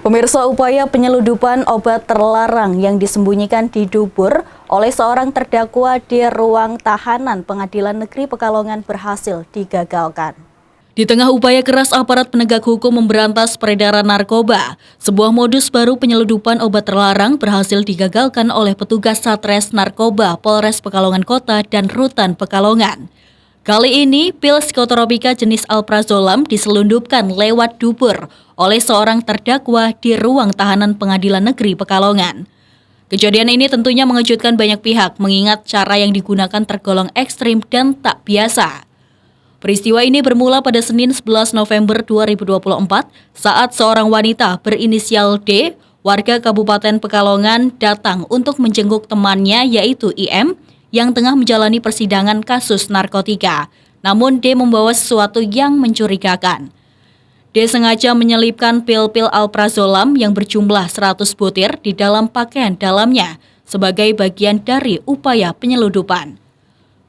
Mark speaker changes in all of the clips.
Speaker 1: Pemirsa, upaya penyeludupan obat terlarang yang disembunyikan di dubur oleh seorang terdakwa di ruang tahanan Pengadilan Negeri Pekalongan berhasil digagalkan. Di tengah upaya keras aparat penegak hukum memberantas peredaran narkoba, sebuah modus baru penyeludupan obat terlarang berhasil digagalkan oleh petugas Satres Narkoba Polres Pekalongan Kota dan Rutan Pekalongan. Kali ini, pil psikotropika jenis alprazolam diselundupkan lewat dubur oleh seorang terdakwa di ruang tahanan Pengadilan Negeri Pekalongan. Kejadian ini tentunya mengejutkan banyak pihak mengingat cara yang digunakan tergolong ekstrim dan tak biasa. Peristiwa ini bermula pada Senin 11 November 2024 saat seorang wanita berinisial D, warga Kabupaten Pekalongan, datang untuk menjenguk temannya yaitu IM, yang tengah menjalani persidangan kasus narkotika. Namun D membawa sesuatu yang mencurigakan. D sengaja menyelipkan pil-pil alprazolam yang berjumlah 100 butir di dalam pakaian dalamnya sebagai bagian dari upaya penyeludupan.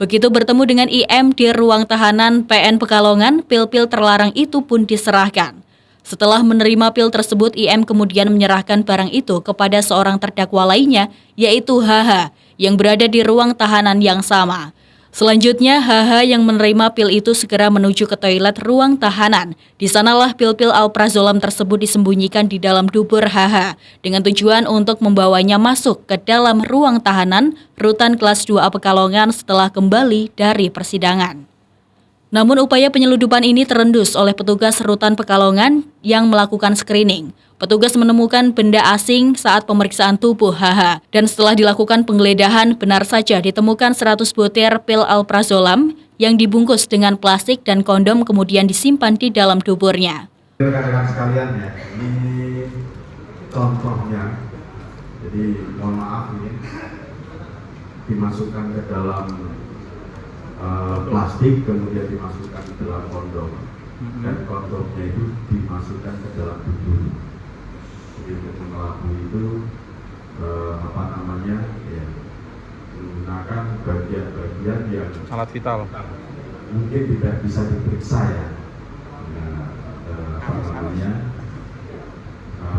Speaker 1: Begitu bertemu dengan IM di ruang tahanan PN Pekalongan, pil-pil terlarang itu pun diserahkan. Setelah menerima pil tersebut, IM kemudian menyerahkan barang itu kepada seorang terdakwa lainnya, yaitu HH, yang berada di ruang tahanan yang sama. Selanjutnya, HH yang menerima pil itu segera menuju ke toilet ruang tahanan. Di sanalah pil-pil alprazolam tersebut disembunyikan di dalam dubur HH, dengan tujuan untuk membawanya masuk ke dalam ruang tahanan Rutan Kelas 2A Pekalongan setelah kembali dari persidangan. Namun upaya penyeludupan ini terendus oleh petugas Rutan Pekalongan yang melakukan screening. Petugas menemukan benda asing saat pemeriksaan tubuh HH. Dan setelah dilakukan penggeledahan, benar saja ditemukan 100 butir pil alprazolam yang dibungkus dengan plastik dan kondom kemudian disimpan di dalam duburnya.
Speaker 2: Rekan-rekan sekalian ya, ini contohnya. Jadi mohon maaf ini dimasukkan ke dalam plastik, kemudian dimasukkan ke dalam kondom, dan kondomnya itu dimasukkan ke dalam dubur. Jadi untuk mengelabui itu menggunakan bagian-bagian yang
Speaker 3: alat vital
Speaker 2: mungkin tidak bisa diperiksa ya.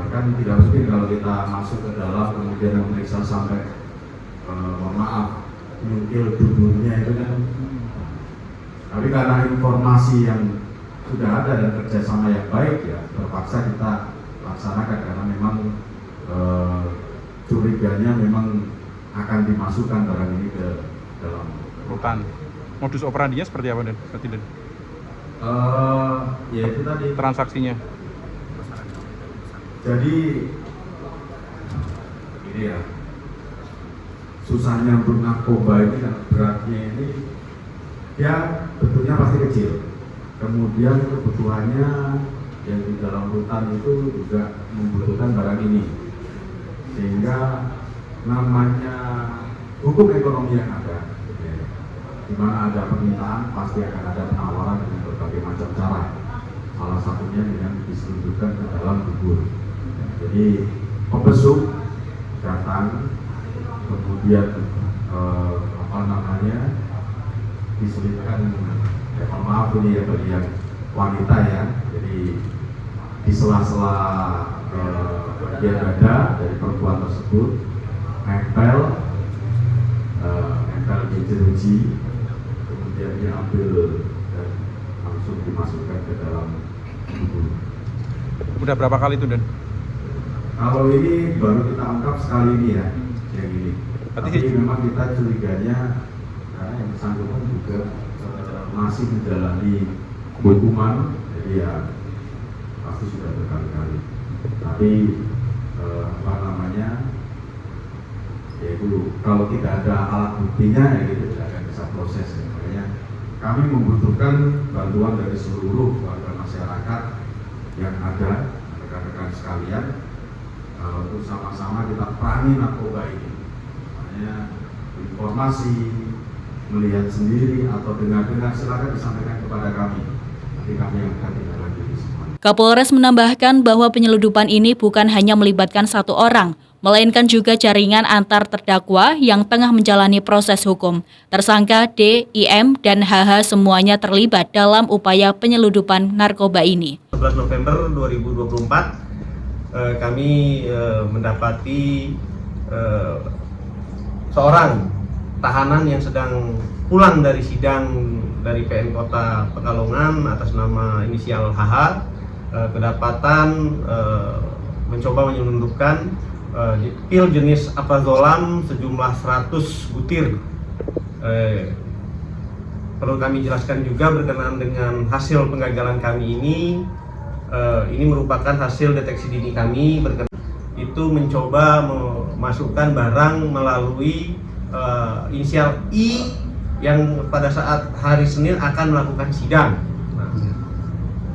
Speaker 2: Kan tidak mungkin kalau kita masuk ke dalam kemudian memeriksa sampai mohon maaf mungkin duburnya itu kan. Tapi karena informasi yang sudah ada dan kerjasama yang baik ya terpaksa kita laksanakan karena memang curiganya memang akan dimasukkan barang ini ke dalam
Speaker 3: rutan. Modus operandinya seperti apa Den?
Speaker 2: Ya itu tadi
Speaker 3: transaksinya.
Speaker 2: Jadi ini ya susahnya untuk narkoba ini kan beratnya ini dia bentuknya pasti kecil, kemudian kebutuhannya yang di dalam rutan itu juga membutuhkan barang ini, sehingga namanya hukum ekonomi yang ada, di mana ada permintaan pasti akan ada penawaran dengan berbagai macam cara, salah satunya dengan diselundupkan ke dalam dubur. Jadi pembesuk datang, kemudian diselipkan, ya maaf ini ya bagi yang wanita ya, jadi di sela-sela bagian dada dari perempuan tersebut nempel di jeruji, kemudian diambil dan langsung dimasukkan ke dalam tubuh.
Speaker 3: Udah berapa kali itu Den?
Speaker 2: Kalau ini baru kita angkat sekali ini ya, yang ini. Tapi memang kita curiganya karena yang bersangkutan juga masih menjalani hukuman, jadi ya pasti sudah berkali-kali. Tapi yaitu kalau tidak ada alat buktinya ya gitu tidak akan bisa proses. Ya. Makanya kami membutuhkan bantuan dari seluruh warga masyarakat yang ada, rekan-rekan sekalian, untuk sama-sama kita perangi narkoba ini. Makanya informasi, melihat sendiri atau dengar-dengar silakan disampaikan kepada kami. Nanti kami akan tindak lanjuti semua.
Speaker 1: Kapolres menambahkan bahwa penyeludupan ini bukan hanya melibatkan satu orang, melainkan juga jaringan antar terdakwa yang tengah menjalani proses hukum. Tersangka D, IM, dan HH semuanya terlibat dalam upaya penyeludupan narkoba ini.
Speaker 4: 11 November 2024 kami mendapati seorang tahanan yang sedang pulang dari sidang dari PN Kota Pekalongan atas nama inisial HH, kedapatan mencoba menyelundupkan pil jenis aprazolam sejumlah 100 butir. Perlu kami jelaskan juga berkenaan dengan hasil penggagalan kami ini merupakan hasil deteksi dini kami itu mencoba memasukkan barang melalui inisial I yang pada saat hari Senin akan melakukan sidang. Nah,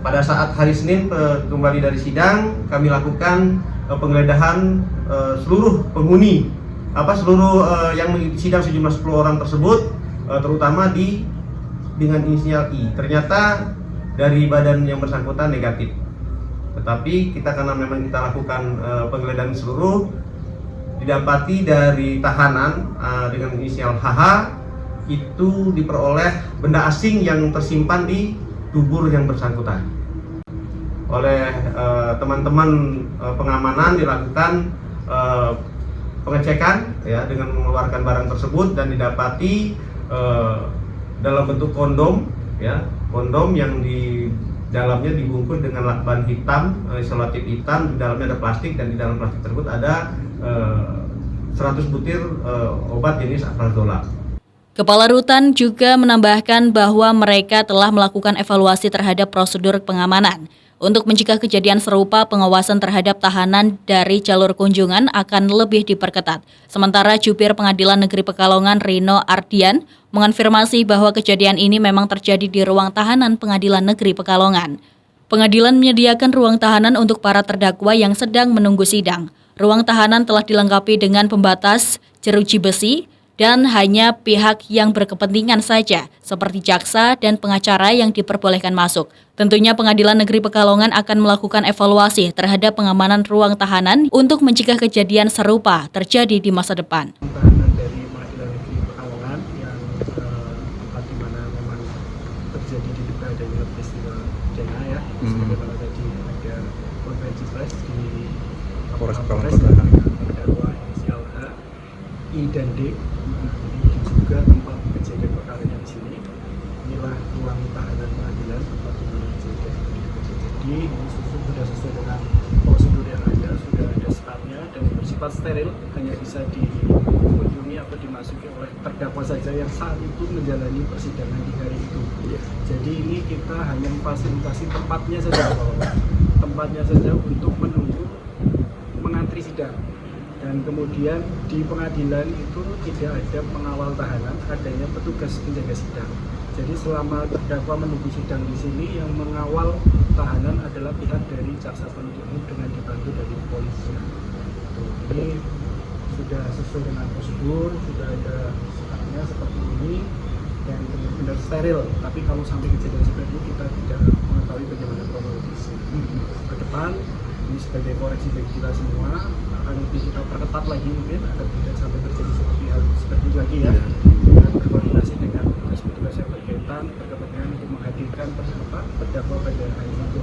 Speaker 4: pada saat hari Senin kembali dari sidang, kami lakukan penggeledahan seluruh penghuni, seluruh yang mengikuti sidang sejumlah 10 orang tersebut, terutama dengan inisial I. Ternyata dari badan yang bersangkutan negatif. Tetapi karena memang kita lakukan penggeledahan seluruh, didapati dari tahanan dengan inisial HH itu diperoleh benda asing yang tersimpan di dubur yang bersangkutan. Oleh teman-teman pengamanan dilakukan pengecekan ya dengan mengeluarkan barang tersebut dan didapati dalam bentuk kondom ya, kondom yang di dalamnya dibungkus dengan lakban hitam, selotip hitam, di dalamnya ada plastik dan di dalam plastik tersebut ada 100 butir obat jenis aprazolam.
Speaker 1: Kepala Rutan juga menambahkan bahwa mereka telah melakukan evaluasi terhadap prosedur pengamanan. Untuk mencegah kejadian serupa, pengawasan terhadap tahanan dari jalur kunjungan akan lebih diperketat. Sementara Jubir Pengadilan Negeri Pekalongan Rino Ardian mengonfirmasi bahwa kejadian ini memang terjadi di ruang tahanan Pengadilan Negeri Pekalongan. Pengadilan menyediakan ruang tahanan untuk para terdakwa yang sedang menunggu sidang. Ruang tahanan telah dilengkapi dengan pembatas, jeruji besi, dan hanya pihak yang berkepentingan saja, seperti jaksa dan pengacara yang diperbolehkan masuk. Tentunya Pengadilan Negeri Pekalongan akan melakukan evaluasi terhadap pengamanan ruang tahanan untuk mencegah kejadian serupa terjadi di masa depan.
Speaker 5: Tahanan dari Pengadilan Negeri Pekalongan yang tempat di mana memang terjadi diduga adanya peristiwa pidana ya, sebagaimana tadi ada konferensi pers di
Speaker 3: Polres
Speaker 5: Polres
Speaker 3: Pekalongan
Speaker 5: dengan terdakwa inisial H, I dan D. Ini juga tempat kejadian perkaranya di sini. Inilah ruang tahanan pengadilan tempat di mana kejadian terjadi. Ini sudah sesuai dengan prosedur yang ada, sudah ada stafnya dan bersifat steril, hanya bisa dikunjungi atau dimasuki oleh terdakwa saja yang saat itu menjalani persidangan di hari itu. Jadi ini kita hanya memfasilitasi tempatnya saja, tempatnya saja untuk menunggu mengantri sidang. Dan kemudian di pengadilan itu tidak ada pengawal tahanan, adanya petugas penjaga sidang. Jadi selama terdakwa menunggu sidang di sini, yang mengawal tahanan adalah pihak dari jaksa penuntut umum dengan dibantu dari polisi. Ini sudah sesuai dengan prosedur, sudah ada stafnya seperti ini dan benar-benar steril. Tapi kalau sampai kejadian seperti ini kita tidak mengetahui bagaimana kronologisnya. Ke depan ini sebagai koreksi bagi kita semua, akan lebih kita perketat lagi mungkin agar tidak sampai terjadi seperti itu lagi ya. Dengan berkoordinasi dengan petugas yang berkaitan berkepentingan untuk menghadirkan terdakwa pada hari itu.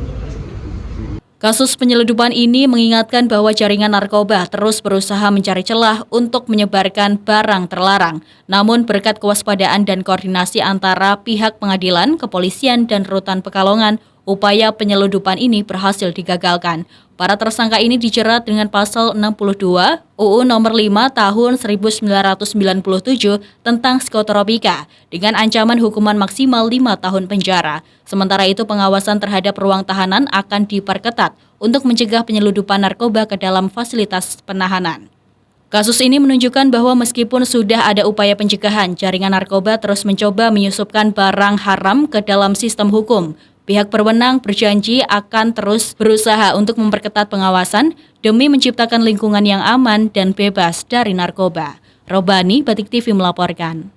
Speaker 1: Kasus penyelundupan ini mengingatkan bahwa jaringan narkoba terus berusaha mencari celah untuk menyebarkan barang terlarang. Namun berkat kewaspadaan dan koordinasi antara pihak pengadilan, kepolisian, dan Rutan Pekalongan, upaya penyelundupan ini berhasil digagalkan. Para tersangka ini dijerat dengan pasal 62 UU nomor 5 tahun 1997 tentang psikotropika dengan ancaman hukuman maksimal 5 tahun penjara. Sementara itu pengawasan terhadap ruang tahanan akan diperketat untuk mencegah penyelundupan narkoba ke dalam fasilitas penahanan. Kasus ini menunjukkan bahwa meskipun sudah ada upaya pencegahan, jaringan narkoba terus mencoba menyusupkan barang haram ke dalam sistem hukum. Pihak berwenang berjanji akan terus berusaha untuk memperketat pengawasan demi menciptakan lingkungan yang aman dan bebas dari narkoba. Robani, Batik TV melaporkan.